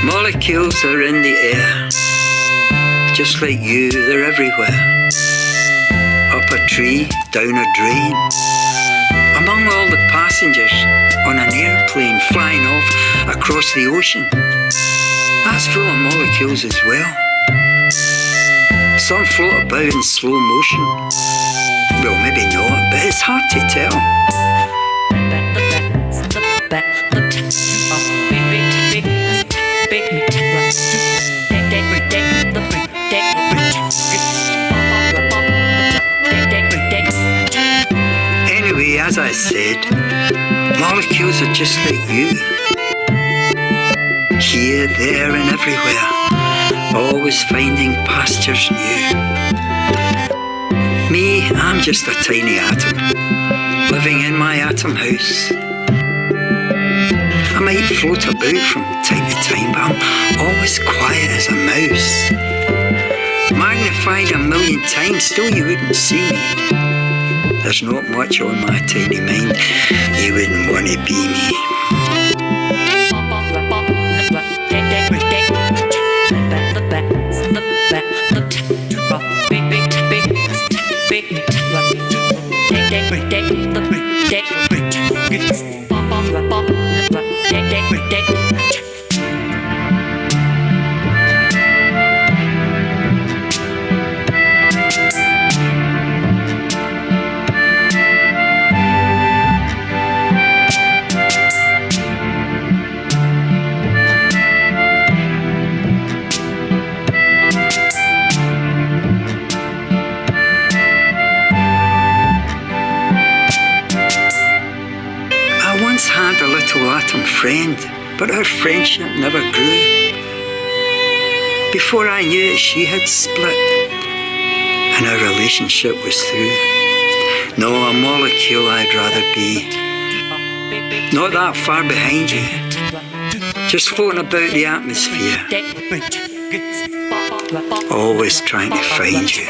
Molecules are in the air, just like you, they're everywhere. Up a tree, down a drain, among all the passengers on an airplane flying off across the ocean. That's full of molecules as well. Some float about in slow motion. Well, maybe not, but it's hard to tell. Anyway, as I said, molecules are just like you. Here, there and everywhere, always finding pastures new. Me, I'm just a tiny atom, living in my atom house. I might float about from time to time, but I'm always quiet as a mouse. Magnified 1,000,000 times, still you wouldn't see me. There's not much on my tiny mind, you wouldn't want to be me. Friend, but our friendship never grew. Before I knew it, she had split, and our relationship was through. No, a molecule I'd rather be. Not that far behind you, just floating about the atmosphere, always trying to find you.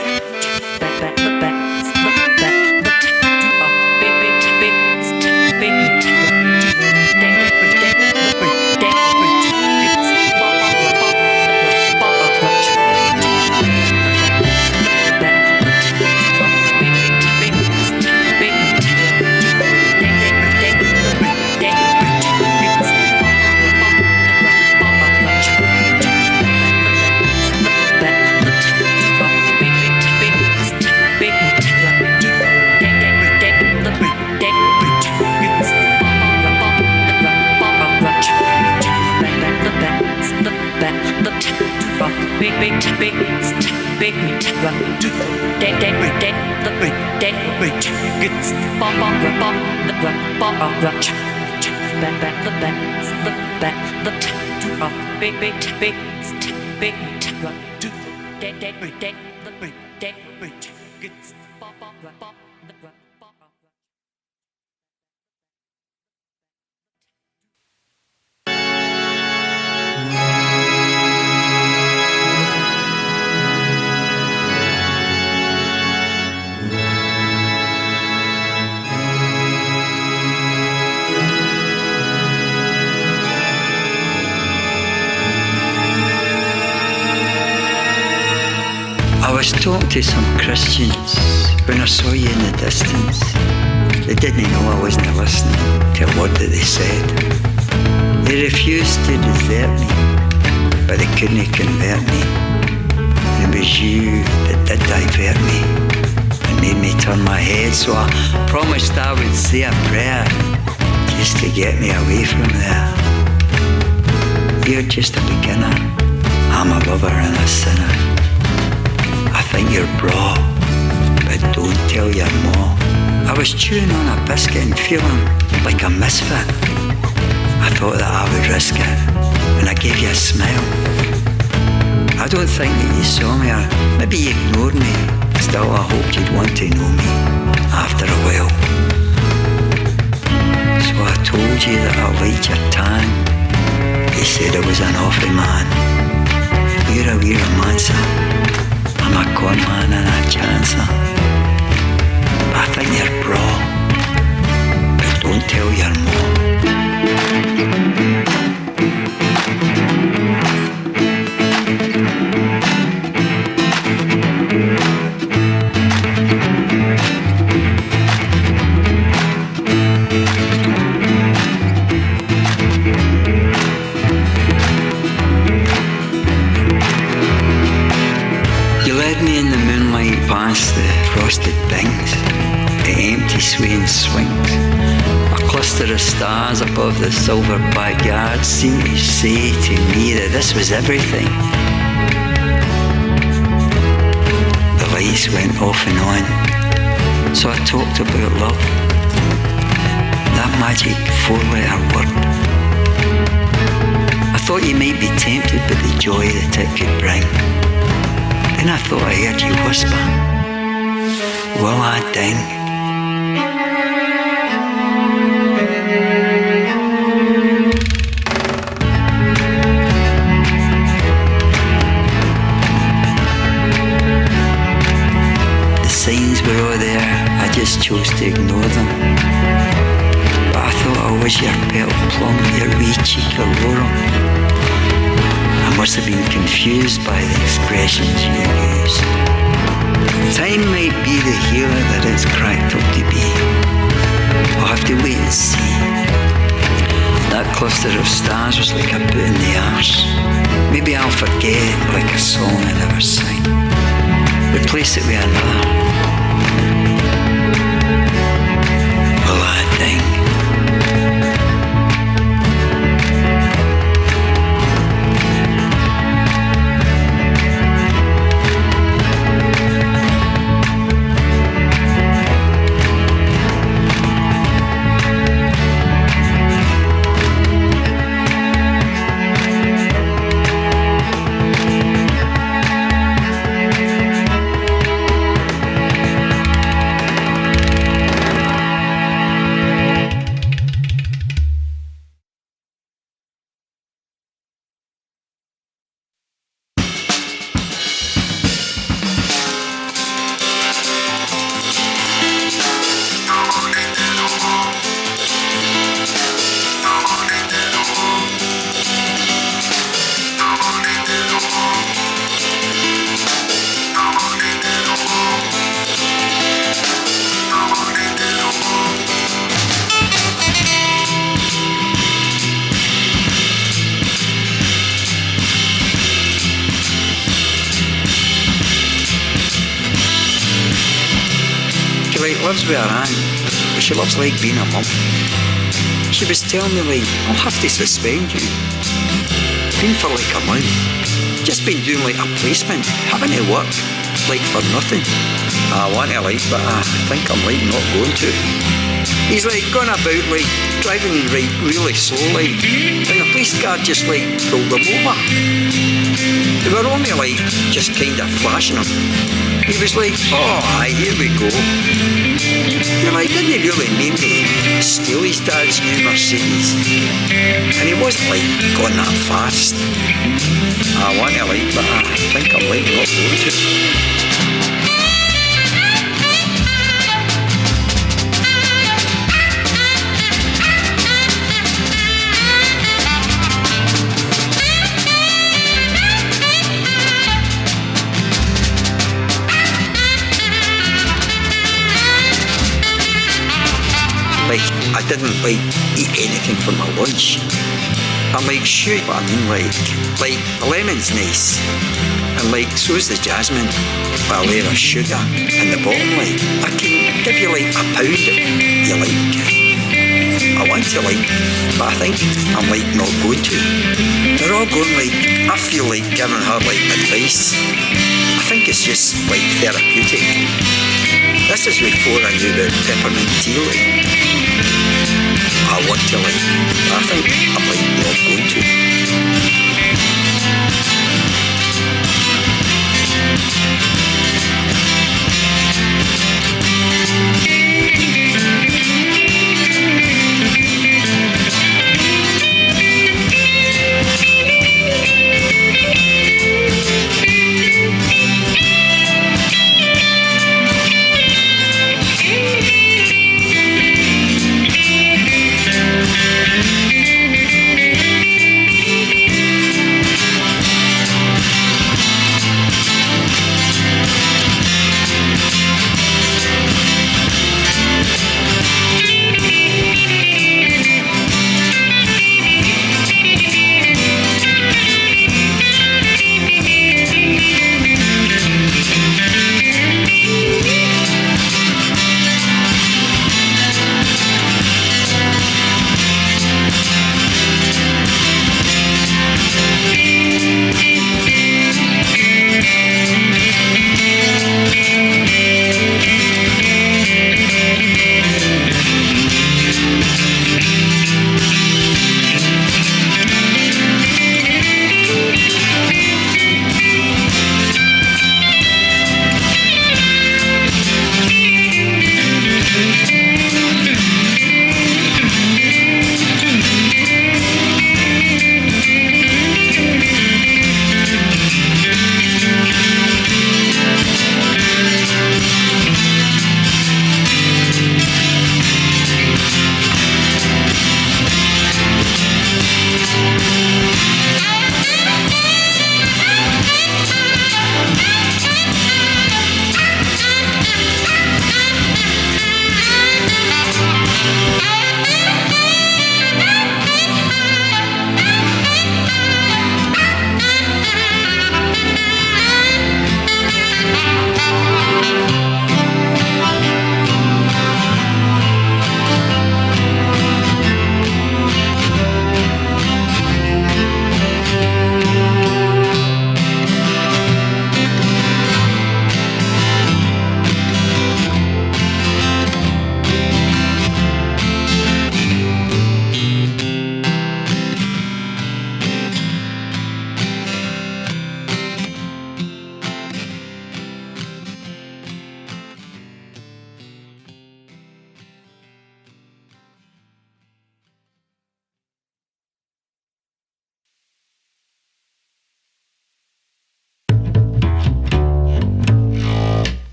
I was talking to some Christians when I saw you in the distance. They didn't know I wasn't listening to a word that they said. They refused to desert me, but they couldn't convert me. And it was you that did divert me and made me turn my head, so I promised I would say a prayer just to get me away from there. You're just a beginner, I'm a lover and a sinner. I think you're braw, but don't tell your ma. I was chewing on a biscuit and feeling like a misfit. I thought that I would risk it, and I gave you a smile. I don't think that you saw me, or maybe you ignored me, still I hoped you'd want to know me after a while. So I told you that I liked your tan. You said I was an awful man. You're a wee romancer. I'm a con man and a chancer. I think you're braw, but don't tell your mom. Past the frosted things, the empty swaying swings, a cluster of stars above the silver backyard seemed to say to me that this was everything. The lights went off and on, so I talked about love, that magic four-letter word. I thought you might be tempted by the joy that it could bring. Then I thought I heard you whisper, will I ding? The signs were all there, I just chose to ignore them. But I thought I was your petal plum, your wee cheek of laurel. I must have been confused by the expressions you used. Time might be the healer that it's cracked up to be. I'll have to wait and see. That cluster of stars was like a boot in the arse. Maybe I'll forget like a song I never sang. Replace it with another. Will I ding? Lives with her aunt, but she loves like being a mum. She was telling me like, I'll have to suspend you. Been for like a month. Just been doing like a placement, having to work, like for nothing. I want to like, but I think I'm like not going to. He's like gone about like driving like really slow like, and the police car just like pulled him over. They were only like just kind of flashing him. He was like, oh aye, here we go. You're like, didn't he really mean to steal his dad's new Mercedes? And he wasn't like going that fast. I want to like, but I think I'm like not going to. Like, I didn't like eat anything for my lunch. I'm like, shoot, but I mean like the lemon's nice, and like so's the jasmine, with a layer of sugar in the bottom. Like, I can give you like a pound if you like. I want to like, but I think I'm like not going to. They're all going like, I feel like giving her like advice. I think it's just like therapeutic. This is before I knew about peppermint tea. Like, I want to like, I think I'm like not going to.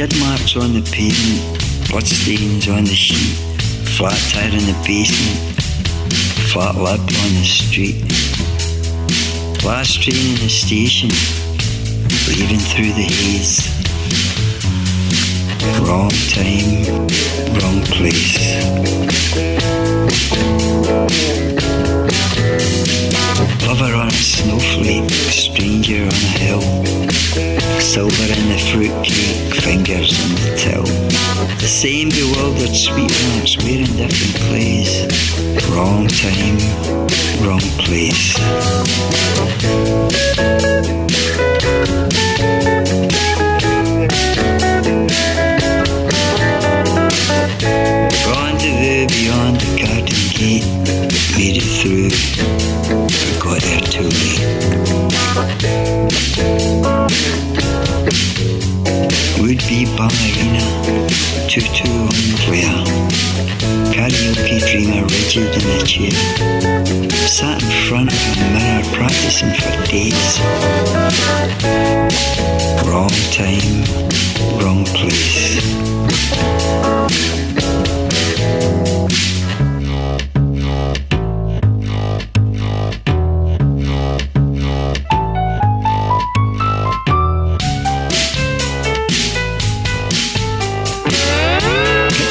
skid marks on the pavement, bloodstains on the sheet, flat tire in the basement, flat lip on the street. Last train in the station, leaving through the haze. Wrong time, wrong place. Lover on a snowflake, stranger on a hill. Silver in the fruitcake, fingers in the till. The same bewildered sweethearts wearing different clothes. Wrong time, wrong place. Rendezvous beyond the garden gate. Made it through, but got there too late. Would-be ballerina, tutu on flare. Karaoke dreamer rigid in a chair. Sat in front of a mirror practicing for days. Wrong time, wrong place.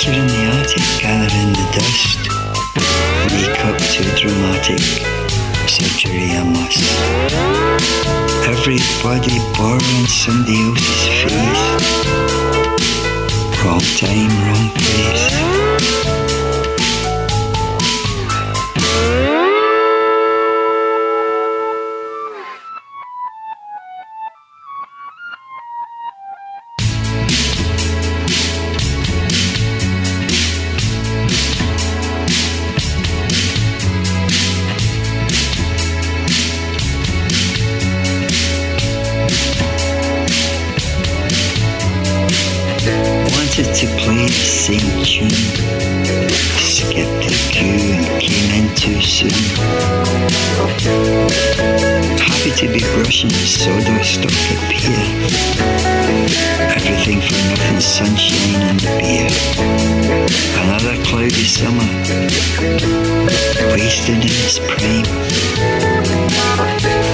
In the attic, gathering the dust. Makeup too dramatic, surgery a must. Everybody borrowing somebody else's face. Wrong time, wrong place. To play the same tune, skipped the queue and came in too soon. Happy to be brushing the sawdust off the pier. Everything for nothing, sunshine and beer. Another cloudy summer, wasted in its prime.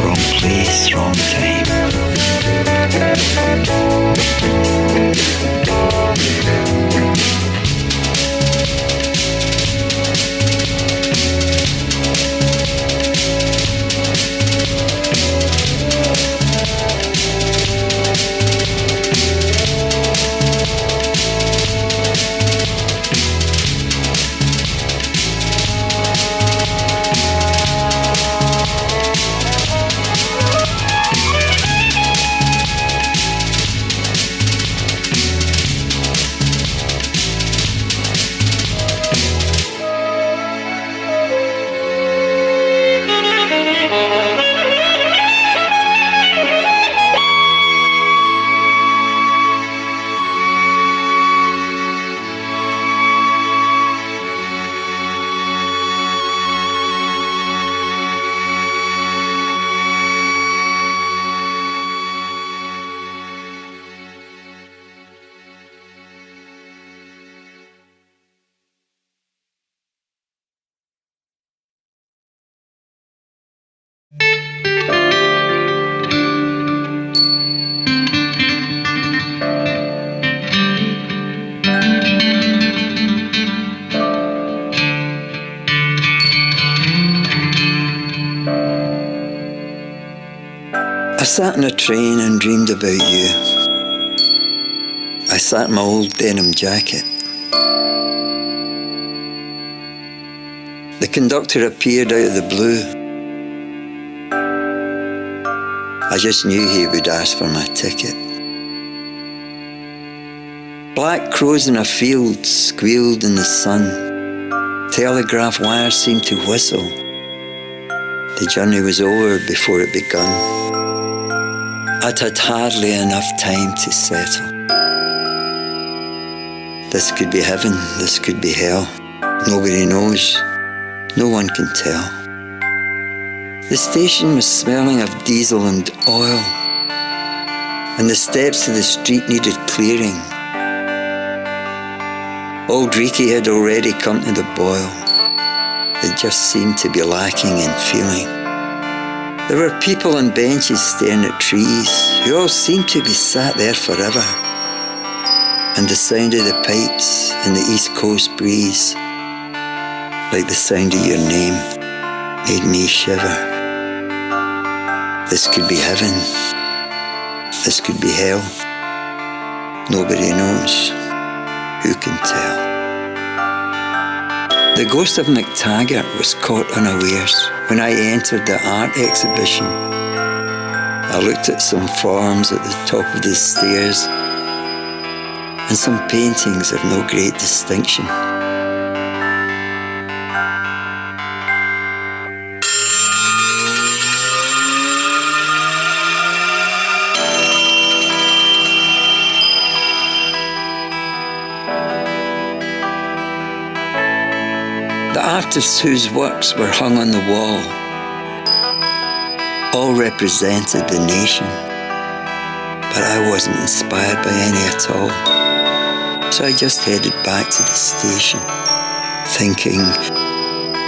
Wrong place, wrong time. I sat in a train and dreamed about you. I sat in my old denim jacket. The conductor appeared out of the blue. I just knew he would ask for my ticket. Black crows in a field squealed in the sun. Telegraph wires seemed to whistle. The journey was over before it begun. I'd had hardly enough time to settle. This could be heaven, this could be hell. Nobody knows. No one can tell. The station was smelling of diesel and oil, and the steps to the street needed clearing. Old Reekie had already come to the boil. It just seemed to be lacking in feeling. There were people on benches staring at trees who all seemed to be sat there forever. And the sound of the pipes and the East Coast breeze, like the sound of your name, made me shiver. This could be heaven. This could be hell. Nobody knows. Who can tell? The ghost of MacTaggart was caught unawares when I entered the art exhibition. I looked at some forms at the top of the stairs and some paintings of no great distinction. The artists whose works were hung on the wall all represented the nation, but I wasn't inspired by any at all. So I just headed back to the station, thinking,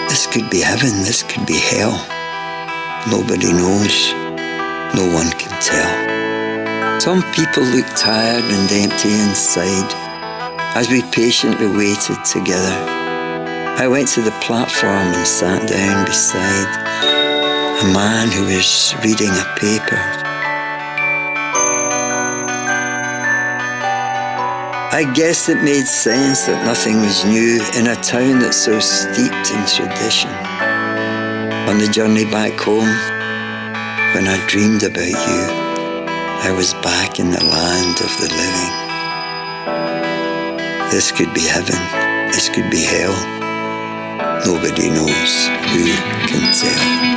this could be heaven, this could be hell. Nobody knows, no one can tell. Some people looked tired and empty inside as we patiently waited together. I went to the platform and sat down beside a man who was reading a paper. I guessed it made sense that nothing was new in a town that's so steeped in tradition. On the journey back home, when I dreamed about you, I was back in the land of the living. This could be heaven, this could be hell. Nobody knows, who can tell?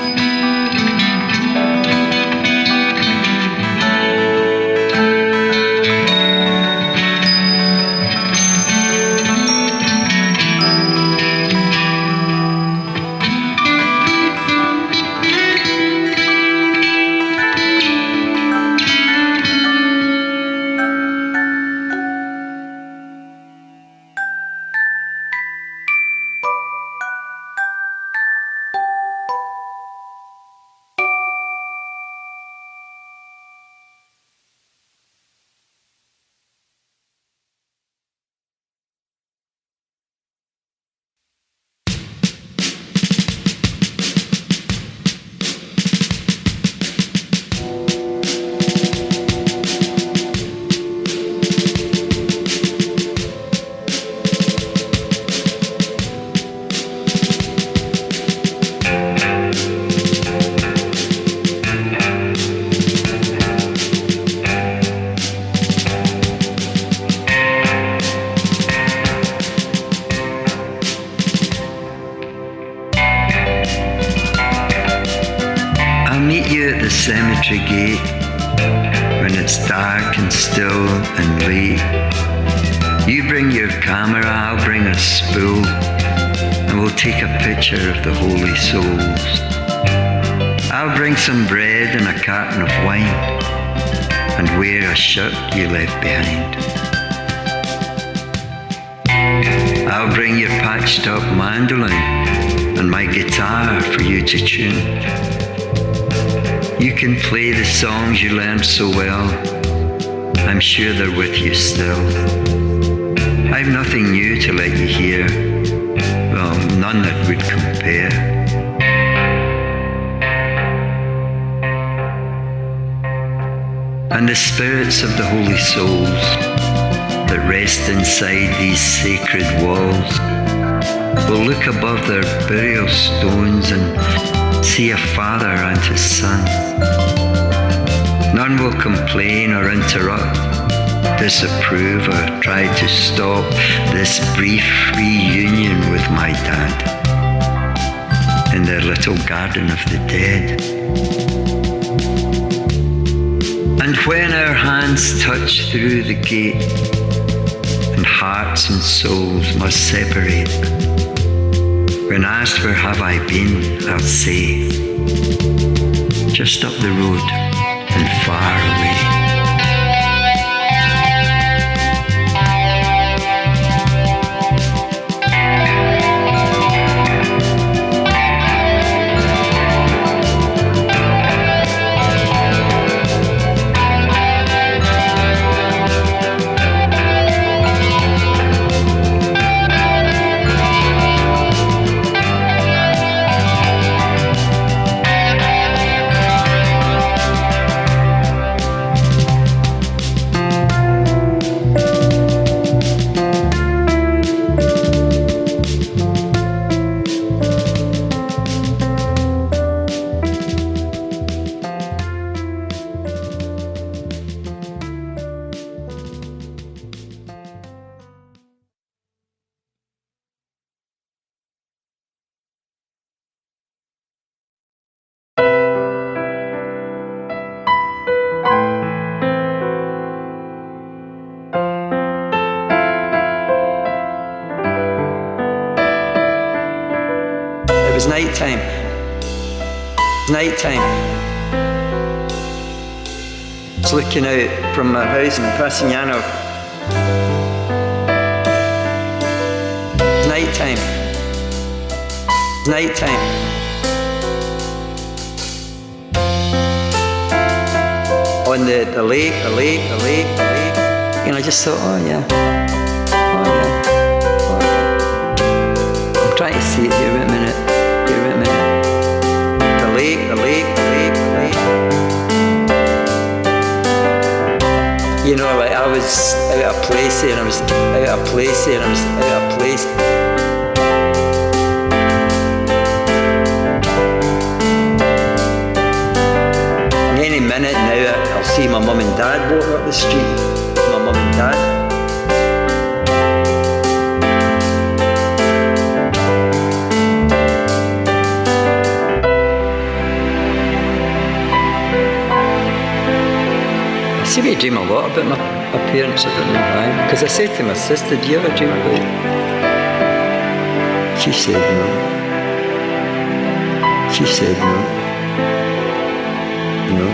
The cemetery gate when it's dark and still and late. You bring your camera, I'll bring a spool, and we'll take a picture of the holy souls. I'll bring some bread and a carton of wine and wear a shirt you left behind. I'll bring your patched up mandolin and my guitar for you to tune. You can play the songs you learned so well. I'm sure they're with you still. I've nothing new to let you hear. Well, none that would compare. And the spirits of the holy souls that rest inside these sacred walls will look above their burial stones and see a father and his son. None will complain or interrupt, disapprove or try to stop this brief reunion with my dad in their little garden of the dead. And when our hands touch through the gate and hearts and souls must separate, when asked where have I been, I'll say, just up the road and far away. night time. Night time. I was looking out from my house in Passignano. Night time. Night time. On the lake. And I just thought, oh yeah. I'm trying to see it here a minute. The lake. You know, like I was out of place and I was out of place. Any minute now I'll see my mum and dad walking up the street. My mum and dad. I seem to dream a lot about my parents, I don't know why. Because I said to my sister, do you ever dream about it? She said no. No.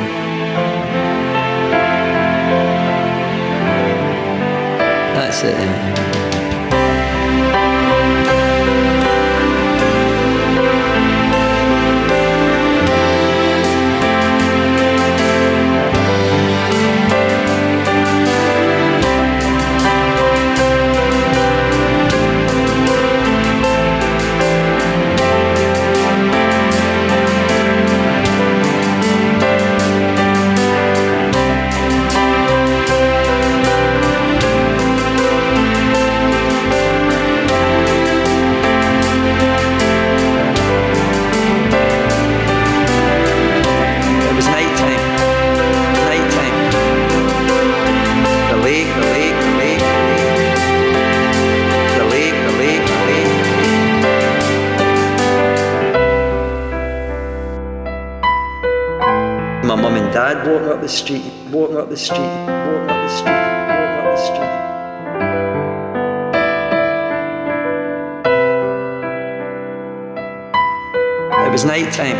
That's it. My mum and dad walking up the street. It was night time.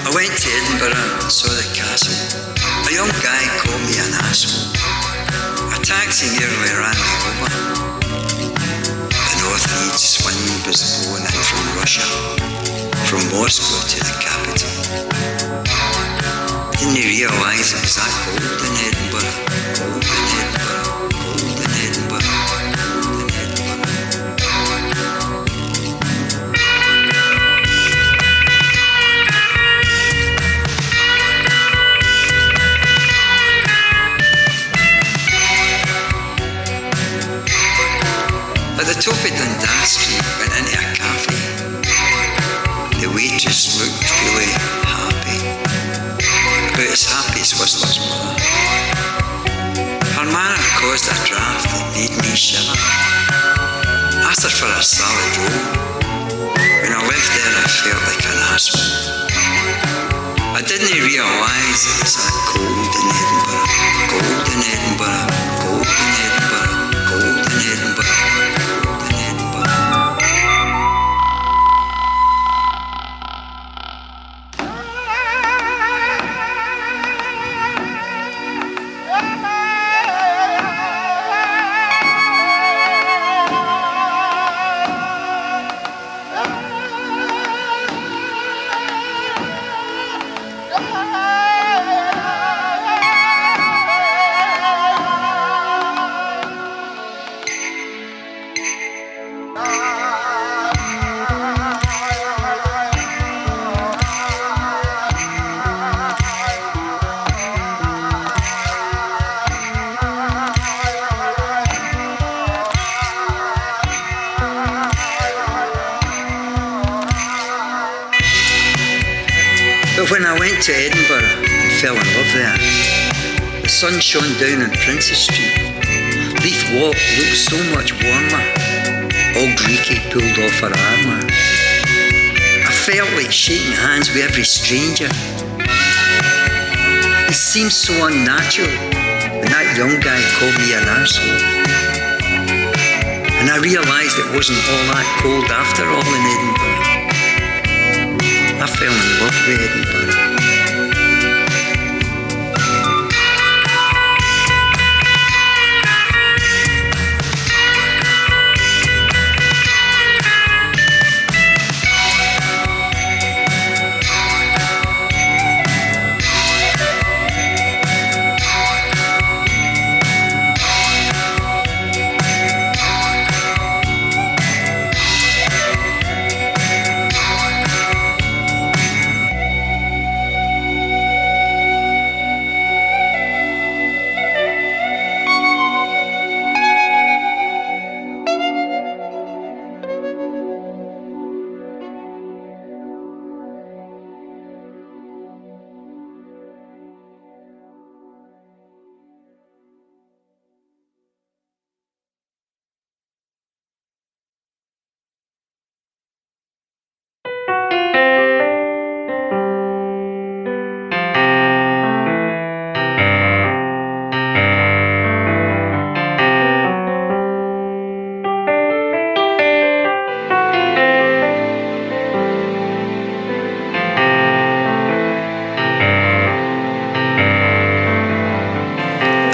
I went to Edinburgh and saw the castle. A young guy called me an asshole. A taxi nearly ran me over. The northeast wind was blowing in from Russia, from Moscow to the capital. Didn't realise it was that cold in Edinburgh. At the top of Dundas Street, went into a cafe. The waitress looked really happy, about as happy as Whistler's mother. Her manner caused a draft that made me shiver. Asked her for a salad roll. When I left there, I felt like an asshole. I didn't realise it was that cold in Edinburgh. I went to Edinburgh and fell in love there. The sun shone down on Princess Street. Leith Walk looked so much warmer. All Greeky pulled off her armour. I felt like shaking hands with every stranger. It seemed so unnatural when that young guy called me an arsehole. And I realised it wasn't all that cold after all in Edinburgh. I fell in love with Edinburgh.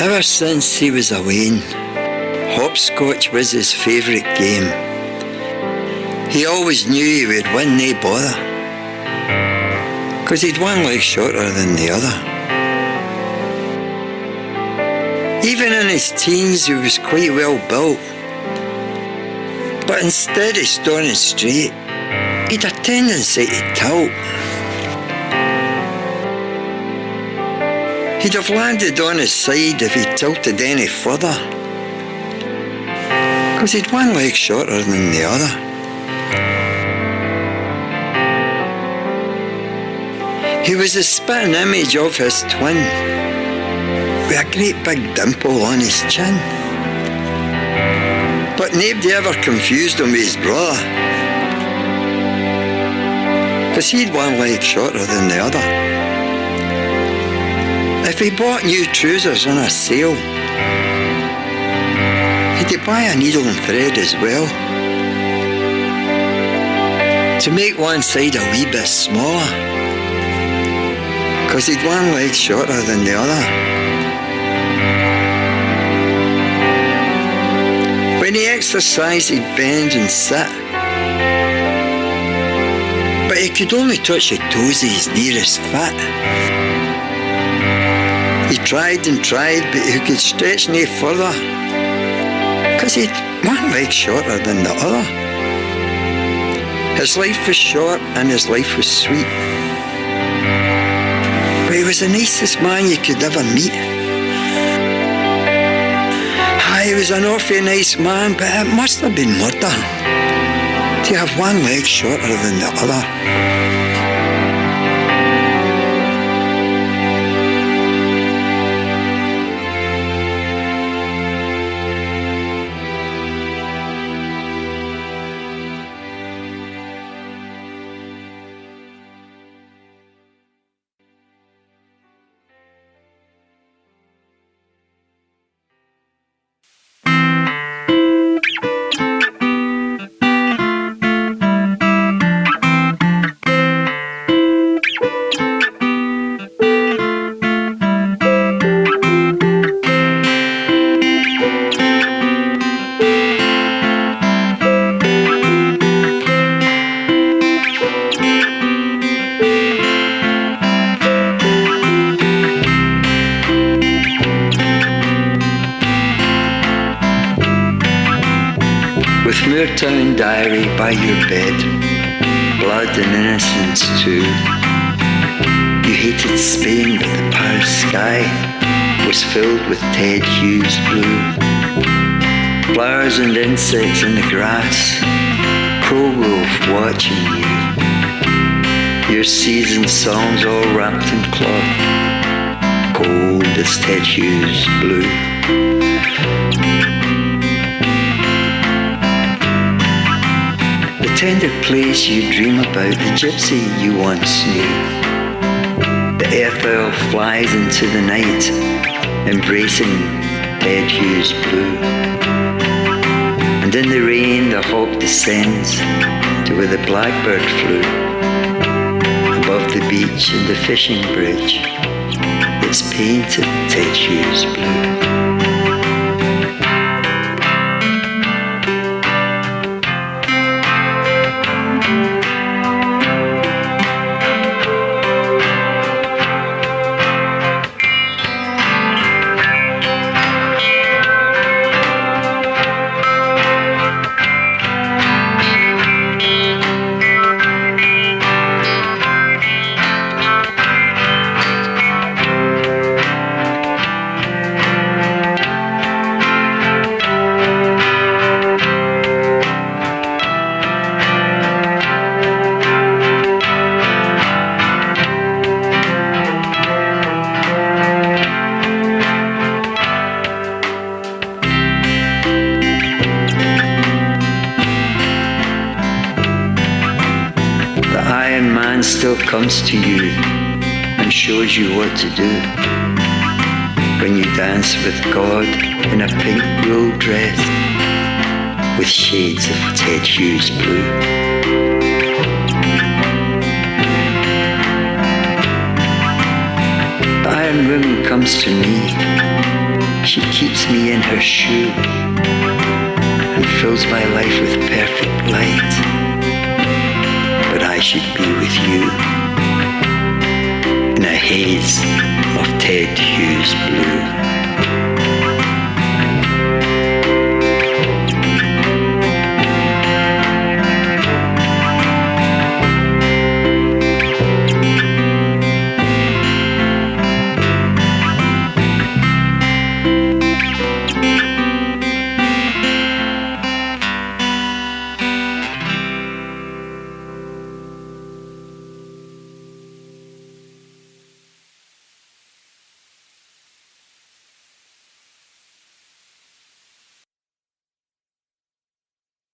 Ever since he was a wean, hopscotch was his favourite game. He always knew he would win, nae bother, 'cause he'd one leg shorter than the other. Even in his teens he was quite well built, but instead of standing straight, he'd a tendency to tilt. He'd have landed on his side if he tilted any further, 'cause he'd one leg shorter than the other. He was the spitting image of his twin, with a great big dimple on his chin. But nobody ever confused him with his brother, 'cause he'd one leg shorter than the other. If he bought new trousers on a sale, he'd buy a needle and thread as well, to make one side a wee bit smaller, 'cause he'd one leg shorter than the other. When he exercised, he'd bend and sit, but he could only touch the toes of his nearest fit. He tried and tried, but he could stretch no further, 'cause he'd one leg shorter than the other. His life was short and his life was sweet, but he was the nicest man you could ever meet. He was an awfully nice man, but it must have been murder to have one leg shorter than the other. With Moortown Diary by your bed, blood and innocence too. You hated Spain, but the Paris sky was filled with Ted Hughes blue. Flowers and insects in the grass, crow wolf watching you. You Your seasoned songs all wrapped in cloth, cold as Ted Hughes' blue. The tender place you dream about, the gypsy you once knew. The earth oil flies into the night, embracing Ted Hughes' blue. And in the rain the hawk descends to where the blackbird flew. Above the beach and the fishing bridge, it's painted Ted Hughes' blue. Still comes to you and shows you what to do when you dance with God in a pink wool dress with shades of Ted Hughes blue. The Iron Woman comes to me, she keeps me in her shoe and fills my life with perfect light. But I should be with you in a haze of Ted Hughes blue.